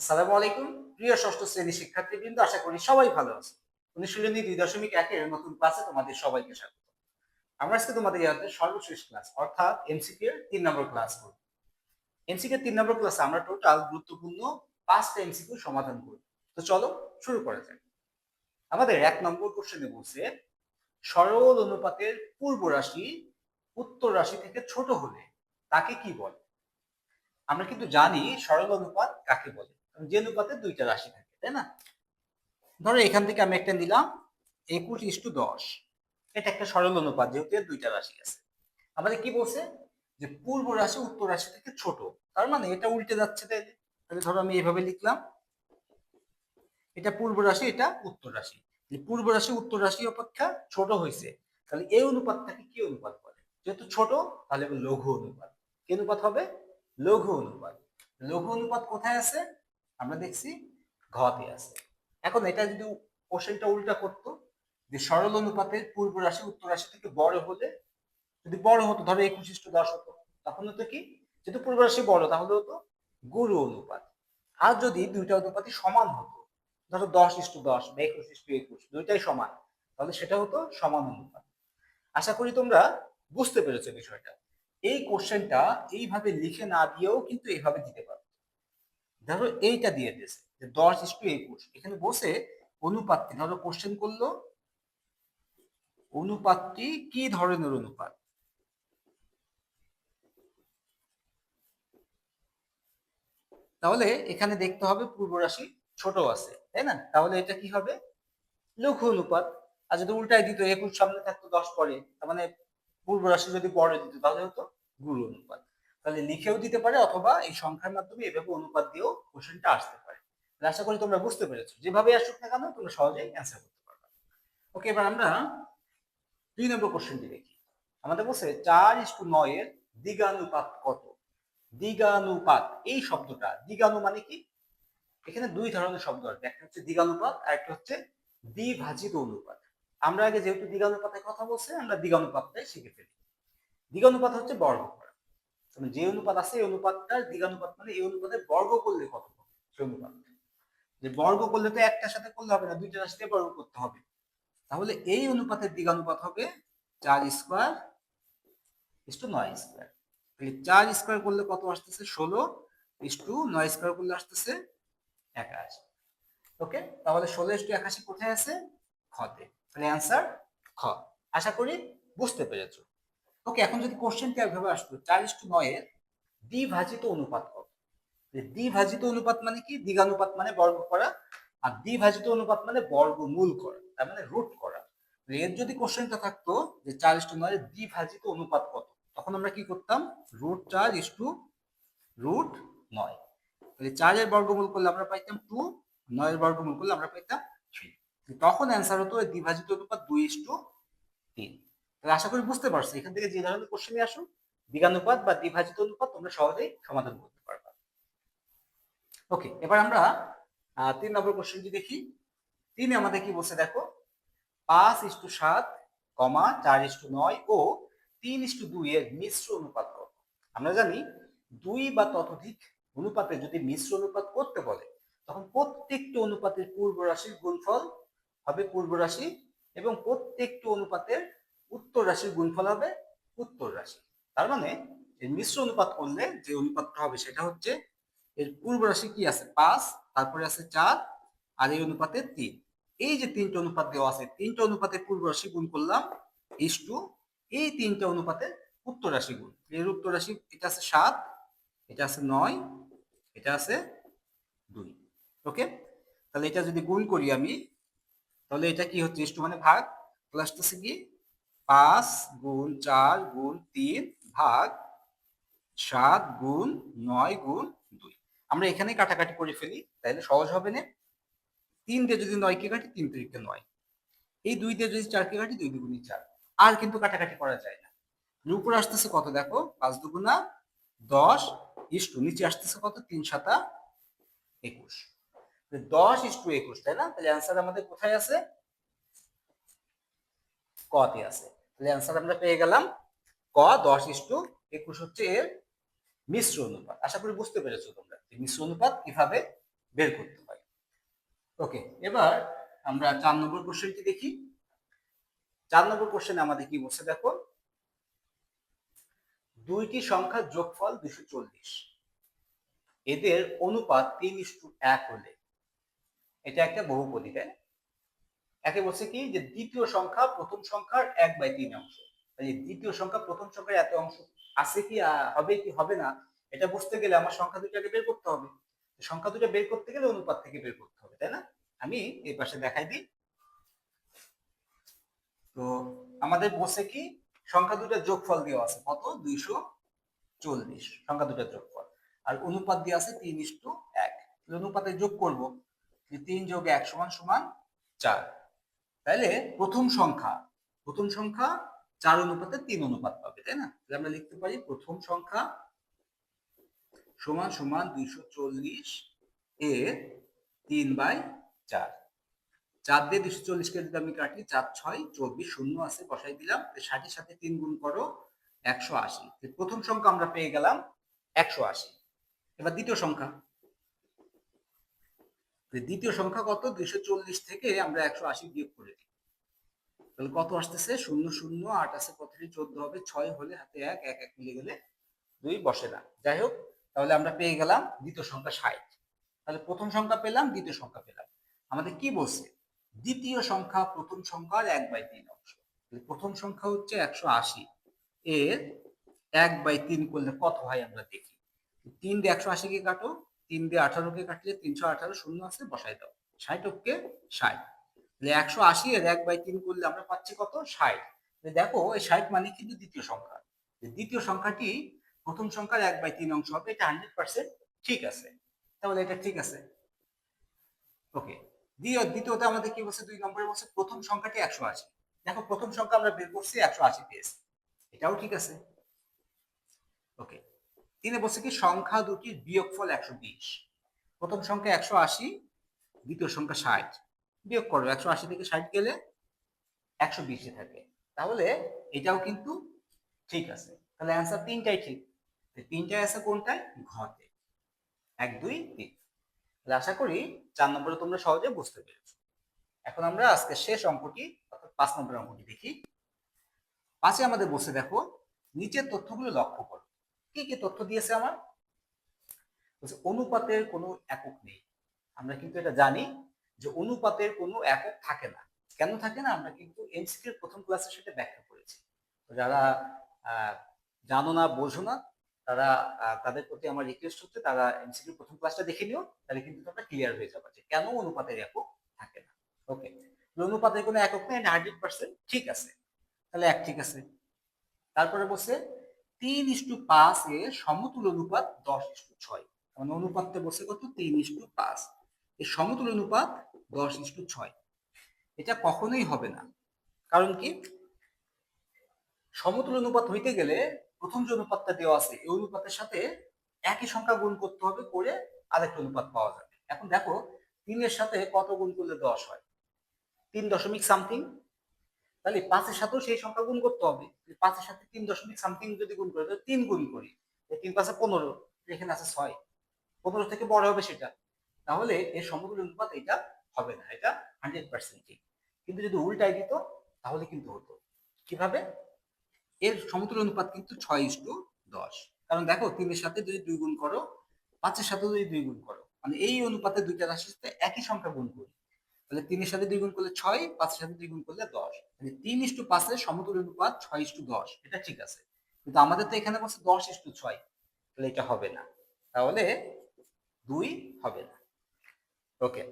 আসসালামু আলাইকুম প্রিয় ষষ্ঠ শ্রেণীর শিক্ষার্থীবৃন্দ, আশা করি সবাই ভালো আছে। অনুশীলনী 2.1 নতুন ক্লাসে তোমাদের সবাইকে স্বাগত। আমরা আজকে তোমাদের ইয়াদের সর্বশেষ ক্লাস অর্থাৎ এমসিকিউ এর 3 নম্বর ক্লাস করব। এমসিকিউ এর 3 নম্বর ক্লাসে আমরা টোটাল গুরুত্বপূর্ণ 5টা এমসিকিউ সমাধান করব। তো চলো শুরু করা যাক। আমাদের 1 নম্বর কোশ্চেনে বলছে সরল অনুপাতের পূর্ব রাশি উত্তর রাশি থেকে ছোট হলে তাকে কি বলে? আমরা কিন্তু জানি সরল অনুপাত কাকে বলে, যে অনুপাতে দুইটা রাশি থাকে, তাই না? ধরো এখান থেকে আমি একটা নিলাম 21:10, এটা একটা সরল অনুপাত যেহেতু এর দুইটা রাশি আছে। আমাদের কি বলছে যে পূর্ব রাশি উত্তর রাশি থেকে ছোট, তার মানে এটা উল্টে যাচ্ছে। তাইলে তাহলে ধরো আমি এইভাবে লিখলাম, এটা পূর্ব রাশি এটা উত্তর রাশি, পূর্ব রাশি উত্তর রাশি অপেক্ষা ছোট হয়েছে, তাহলে এই অনুপাতটাকে কি অনুপাত বলে? যেহেতু ছোট তাহলে লঘু অনুপাত। কি অনুপাত হবে? লঘু অনুপাত। লঘু অনুপাত কোথায় আছে? আমরা দেখছি ঘতে আছে। এখন এটা যদি কোশ্চেনটা উল্টা করতো যে সরল অনুপাতের পূর্ব রাশি উত্তর রাশি থেকে বড় হলে, যদি বড় হতো ধরো 21:10 হতো, তখন হতো কি, যেহেতু পূর্ব রাশি বড় তাহলে হতো গুরু অনুপাত। আর যদি দুইটা অনুপাতই সমান হতো, ধরো 10:10 বা 21:21 দুইটাই সমান, তাহলে সেটা হতো সমান অনুপাত। আশা করি তোমরা বুঝতে পেরেছো বিষয়টা। এই কোশ্চেনটা এইভাবে লিখে না দিয়েও কিন্তু এইভাবে দিতে পারো। ধরো এইটা দিয়ে দিয়েছে যে 10:21, এখানে বসে অনুপাতটি ধরো কোশ্চেন করলো অনুপাতটি কি ধরনের অনুপাত, তাহলে এখানে দেখতে হবে পূর্ব রাশি ছোট আছে, তাই না? তাহলে এটা কি হবে? লঘু অনুপাত। আর যদি উল্টাই দিত 21 সামনে থাকতো 10 পরে, তার মানে পূর্ব রাশি যদি বড় দিত তাহলে হতো গুরু অনুপাত। তাহলে লিখেও দিতে পারে অথবা এই সংখ্যার মাধ্যমে এভাবে অনুপাত দিয়েও কোশ্চেনটা আসতে পারে। আশা করি তোমরা বুঝতে পেরেছো, যেভাবে আসুক না কেন তোমরা সহজেই অ্যান্সার করতে পারবে। ওকে, এবার আমরা 2 নম্বর কোশ্চেনটি দেখি। আমাদের বলছে 4:9 এর দ্বিগানুপাত কত? দ্বিগানুপাত, এই শব্দটা দ্বিগানু মানে কি? এখানে দুই ধরনের শব্দ আসবে, একটা হচ্ছে দ্বিগানুপাত আর একটা হচ্ছে দ্বিভাজিত অনুপাত। আমরা আগে যেহেতু দ্বিগানুপাতের কথা বলছি, আমরা দ্বিগানুপাতটাই শিখে ফেলি। দ্বিগানুপাত হচ্ছে বর্গ করা, যে অনুপাত আছে এই অনুপাতটার দ্বিগানুপাত মানে এই অনুপাতের বর্গ করলে কত হবে সেই অনুপাত। যে বর্গ করলে তো একটার সাথে করলে হবে না, দুইটার সাথে বর্গ করতে হবে। তাহলে এই অনুপাতের দ্বিগানুপাত হবে 4² = 9²। তাহলে 4² করলে কত আসতেছে? 16:9² করলে আসতেছে 81। ওকে, তাহলে 16:81 কোথায় আছে? খতে। তাহলে অ্যান্সার খ। আশা করি বুঝতে পেরেছো। ওকে, এখন যদি কোশ্চেনটা এভাবে আসতো 4:9 এর দ্বিভাজিত অনুপাত কত? দ্বিভাজিত অনুপাত মানে কি? দ্বিগানুপাত মানে বর্গ করা, আর দ্বিভাজিত অনুপাত মানে বর্গমূল করা, তার মানে রুট করা। এর যদি কোশ্চেনটা থাকতো যে 4:9 এর দ্বিভাজিত অনুপাত কত, তখন আমরা কি করতাম? √4 √9। তাহলে 4 এর বর্গমূল করলে আমরা পাইতাম 2, 9 এর বর্গমূল করলে আমরা পাইতাম 3। তখন অ্যান্সার হতো দ্বিভাজিত অনুপাত 2:3। তাহলে আশা করি বুঝতে পারছো, এখান থেকে যে ধরনের কোশ্চেনই আসুক দ্বিগানুপাত বা দ্বিভাজিত অনুপাত তোমরা সহজেই সমাধান করতে পারবে। ওকে, এবার আমরা 3 নম্বর কোশ্চেনটি দেখি। 3 আমাদের কি বলছে দেখো, 5:7, 4:9 ও 3:2 এর মিশ্র অনুপাত কত? আমরা জানি 2 বা ততোধিক অনুপাতে যদি মিশ্র অনুপাত করতে বলে, তখন প্রত্যেকটি অনুপাতের পূর্ব রাশির গুণফল হবে পূর্ব রাশি এবং প্রত্যেকটি অনুপাতের উত্তর রাশির গুণফল হবে উত্তর রাশি। তার মানে এই মিশ্র অনুপাত করলে যে অনুপাতটা হবে সেটা হচ্ছে এর পূর্ব রাশি কি আছে 5, তারপরে আছে 4, আর এই অনুপাতে 3। এই যে 3টা অনুপাত দেওয়া আছে, 3টা অনুপাতের পূর্ব রাশি গুণ করলাম ইস্টু এই 3টা অনুপাতের উত্তর রাশি গুণ। এর উত্তর রাশি এটা আছে 7, এটা আছে 9, এটা আছে 2। ওকে, তাহলে এটা যদি গুণ করি আমি, তাহলে এটা কি হচ্ছে? ইস্টু মানে ভাগ, তাহলে আসতেছে কি 5 গুণ 4 গুণ 3 ভাগ 7 গুণ 9 গুণ 2। আমরা এখানে কাটাকাটি করে ফেলি, তাহলে সহজ হবে না। 3 দিয়ে যদি 9 কে কাটি, 3 3 9, এই 2 দিয়ে যদি 4 কে কাটি, 2 2 4। আর কিন্তু কাটাকাটি করা যায় না। উপরে আসতেছে কত দেখো, 5 2 10 ইস্টু নিচে আসতেছে কত, 3 7 21। 10:21, তাই না? তাহলে অ্যান্সার আমাদের কোথায় আছে? ক তে আছে। তাহলে অ্যান্সার আমরা পেয়ে গেলাম ক, 10:21 হচ্ছে এর মিশ্র অনুপাত। আশা করি বুঝতে পেরেছো তোমরা মিশ্র অনুপাত কিভাবে বের করতে হয়। ওকে, এবার আমরা 4 নম্বর কোশ্চেনটি দেখি। 4 নম্বর কোশ্চেনে আমাদের কি বলছে দেখো, দুইটি সংখ্যার যোগফল 240, এদের অনুপাত 3:1 হলে, এটা একটা বহুপদী, তাই না? একে বলছে কি যে দ্বিতীয় সংখ্যা প্রথম সংখ্যার 1/3 অংশ। এই দ্বিতীয় সংখ্যা প্রথম সংখ্যার এত অংশ আছে কি হবে কি হবে না, এটা বুঝতে গেলে আমার সংখ্যা দুটাকে বের করতে হবে। সংখ্যা দুটো বের করতে গেলে অনুপাত থেকে বের করতে হবে, তাই না? আমি এই পাশে দেখাই দিই। তো আমাদের বলছে কি সংখ্যা দুটার যোগফল দেওয়া আছে কত, 240 সংখ্যা দুটার যোগফল, আর অনুপাত দেওয়া আছে 3:1। অনুপাতে যোগ করব, 3 যোগ 1 সমান সমান 4। তাহলে প্রথম সংখ্যা 4 অনুপাতে 3 অনুপাত পাবে, তাই না? তাহলে আমরা লিখতে পারি প্রথম সংখ্যা সমান সমান 240 এর 3/4। 4 দিয়ে 240 কে যদি আমি কাটি, 4 6 24, শূন্য আছে বসাই দিলাম। 60 এর সাথে 3 গুণ করো, 180। প্রথম সংখ্যা আমরা পেয়ে গেলাম 180। এবার দ্বিতীয় সংখ্যা, দ্বিতীয় সংখ্যা কত, 240 থেকে আমরা 180 বিয়োগ করে দিই, তাহলে কত আসতেছে, 0 0 8 আছে কত, 14 হবে, 6 হলে হাতে 1 1 1 মিলে গেলে 2 বসে না। যাই হোক, তাহলে আমরা পেয়ে গেলাম দ্বিতীয় সংখ্যা 60। তাহলে প্রথম সংখ্যা পেলাম, দ্বিতীয় সংখ্যা পেলাম। আমাদের কি বলছে, দ্বিতীয় সংখ্যা প্রথম সংখ্যার 1/3 অংশ। প্রথম সংখ্যা হচ্ছে 180, এর 1/3 করলে কত হয় আমরা দেখি। 3 দিয়ে 180 কে কাটো, 3 দিয়ে 18 কে কাটলে 318, শূন্য আছে বসাই দাও, 60 কে 60। তাহলে 180 এর 1/3 করলে আমরা পাচ্ছি কত, 60। দেখো এই 60 মানে কিন্তু দ্বিতীয় সংখ্যা। দ্বিতীয় সংখ্যাটি প্রথম সংখ্যার 1/3 অংশ হবে, এটা 100% ঠিক আছে। তাহলে এটা ঠিক আছে। ওকে, দ্বিতীয়তে আমাদের কি বলছে, 2 নম্বরে বলছে প্রথম সংখ্যাটি 180। দেখো প্রথম সংখ্যা আমরা বের করছি 180 পেয়েছি, এটাও ঠিক আছে। ওকে, তিনে বলছে কি সংখ্যা দুটির বিয়োগফল 120। প্রথম সংখ্যা 180, দ্বিতীয় সংখ্যা 60, বিয়োগ করো, 180 থেকে 60 গেলে 120 থাকে। তাহলে এটাও কিন্তু ঠিক আছে। তাহলে অ্যান্সার তিনটাই ঠিক। তিনটাই আছে কোনটায়, ঘতে, 1 2 3। তাহলে আশা করি 4 নম্বরে তোমরা সহজে বুঝতে পেরেছো। এখন আমরা আজকে শেষ অঙ্কটি অর্থাৎ 5 নম্বর অঙ্কটি দেখি। 5-এ আমাদের বসে দেখো, নিচের তথ্যগুলো লক্ষ্য করো। কি কি তথ্য দিয়েছে আমার, অনুপাতের কোনো একক নেই। আমরা কিন্তু এটা জানি যে অনুপাতের কোনো একক থাকে না। কেন থাকে না, আমরা কিন্তু এমসিকিউর প্রথম ক্লাসের সাথে ব্যাখ্যা করেছি। যারা জানো না বোঝো না, তারা তাদের প্রতি আমার রিকোয়েস্ট হচ্ছে তারা এমসিকিউর প্রথম ক্লাসটা দেখে নিও, তাহলে কিন্তু তোমরা ক্লিয়ার হয়ে যাবে যে কেন অনুপাতের একক থাকে না। ওকে, অনুপাতের কোনো একক নেই, 100% ঠিক আছে। তাহলে এক ঠিক আছে। তারপরে বলছে 3:5 এর সমতুল অনুপাত 10:6। মানে অনুপাতটা বলছে কত, 3:5। এর সমতুল অনুপাত 10:6। এটা কখনোই হবে না। কারণ কি, সমতুল অনুপাত হইতে গেলে প্রথম যে অনুপাতটা দেওয়া আছে এই অনুপাতের সাথে একই সংখ্যা গুণ করতে হবে, করে আরেকটা অনুপাত পাওয়া যাবে। এখন দেখো 3-এর সাথে কত গুণ করলে 10 হয়, 3 দশমিক সামথিং। তাহলে 5-এর সাথেও সেই সংখ্যা গুণ করতে হবে। 5-এর সাথে 3 দশমিক সামথিং যদি গুণ করি, 3 গুণ করি, 3 5 15, এখানে আছে 6, 15 থেকে বড় হবে সেটা। তাহলে এর সমতুল অনুপাত এটা হবে না, এটা 100% ঠিক। কিন্তু যদি উল্টাই দিত তাহলে কিন্তু হতো। কিভাবে, এর সমতুল অনুপাত কিন্তু 6:10। কারণ দেখো 3-এর সাথে যদি 2 গুণ করো, 5-এর সাথে যদি 2 গুণ করো, মানে এই অনুপাতে দুইটা রাশির সাথে একই সংখ্যা গুণ করি, তাহলে 3-এর সাথে 2 গুণ করলে 6, 5-এর সাথে 2 গুণ করলে 10। মানে 3:5 এর সমতুল অনুপাত 6:10, এটা ঠিক আছে। কিন্তু আমাদের তো এখানে বলছে 10:6, তাহলে এটা হবে না। তাহলে 2 হবে না। ওকে,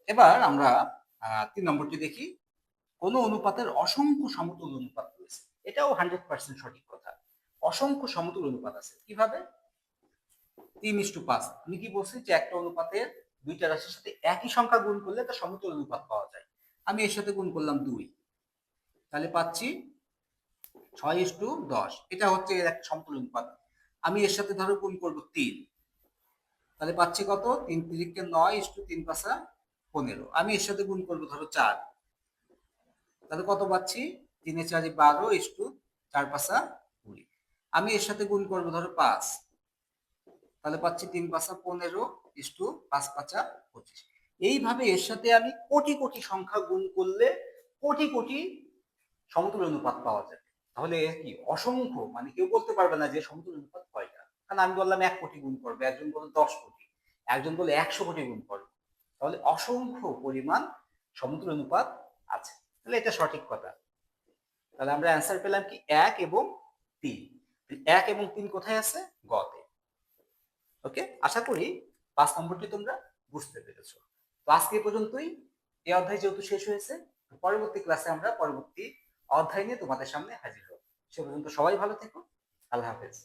এবার আমরা 3 নম্বরটি দেখি। কোন অনুপাতের অসংখ্য সমতুল অনুপাত রয়েছে, এটাও 100% সঠিক কথা। অসংখ্য সমতুল অনুপাত আছে, কিভাবে, 3:5। আমি কি বলছি যে একটা অনুপাতের দুইটা রাশির সাথে একই সংখ্যা গুণ করলে তার সমতুল অনুপাত পাওয়া যায়। আমি এর সাথে গুণ করলাম 2, তাহলে পাচ্ছি 6:10। এটা হচ্ছে এর একটা সমতুল অনুপাত। আমি এর সাথে ধরো গুণ করব 3, তাহলে পাচ্ছি কত, 3 3 9, 3 5 15। আমি এর সাথে গুণ করব ধরো 4, তাহলে কত পাচ্ছি, 3 4 12, 4 5 20। আমি এর সাথে গুণ করব ধরো 5, তাহলে পাচ্ছি 3×5 = 15 5×5 = 25। এইভাবে এর সাথে আমি কোটি কোটি সংখ্যা গুণ করলে কোটি কোটি সমতুল্য অনুপাত পাওয়া যাবে। তাহলে এর কি অসংখ্য, মানে কেউ বলতে পারবে না যে সমতুল্য অনুপাত কয়টা, কারণ আমি বললাম 1 কোটি গুণ করবে, একজন বলল 10 কোটি, একজন বলল 100 কোটি গুণ করবে। তাহলে অসংখ্য পরিমাণ সমতুল্য অনুপাত আছে। তাহলে এটা সঠিক কথা। তাহলে আমরা অ্যান্সার পেলাম কি 1 এবং 3। 1 এবং 3 কোথায় আছে? গতে। ওকে, আশা করি 5 নম্বরটি তোমরা বুঝতে পেরেছো। তো আজকে এই পর্যন্তই। এই অধ্যায় যেহেতু শেষ হয়েছে, পরবর্তী ক্লাসে আমরা পরবর্তী অধ্যায় নিয়ে তোমাদের সামনে হাজির হব। সে পর্যন্ত সবাই ভালো থেকো। আল্লাহ হাফেজ।